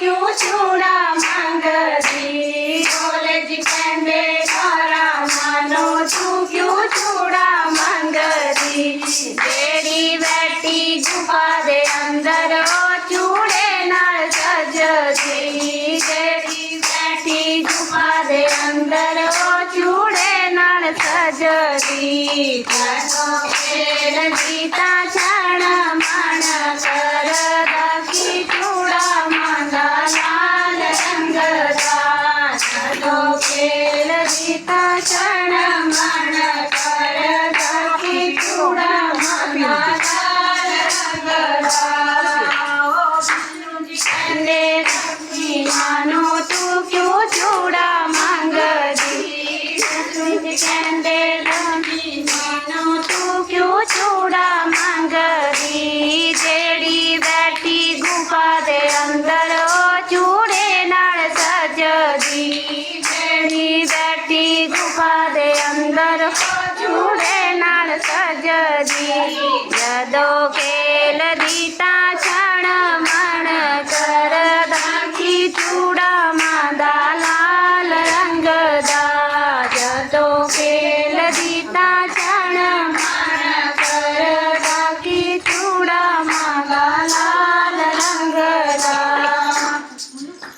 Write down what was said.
क्यों चूड़ा मंगती कॉलेज कहने तारा मानो तू क्यों चूड़ा मंगती तेरी बैठी गुफा दे अंदर ओ चूड़े नाल सजदी तेरी बैठी गुफा दे अंदर ओ चूड़े नाल सजदी करो खेल जीता छण मन करदा की चूड़ा मंगा लाल रंग दा करो खेल जीता छण मन करदा की चूड़ा मंगा लाल रंग दा मानो तू क्यों चूड़ा मंगदी कहते मानो तू क्यों चूड़ा मंगदी जेड़ी बैठी गुफा दे अंदर ओ चूड़े नाल सजदी जेड़ी बैठी गुफा दे अंदर ओ चूड़े नाल सजदी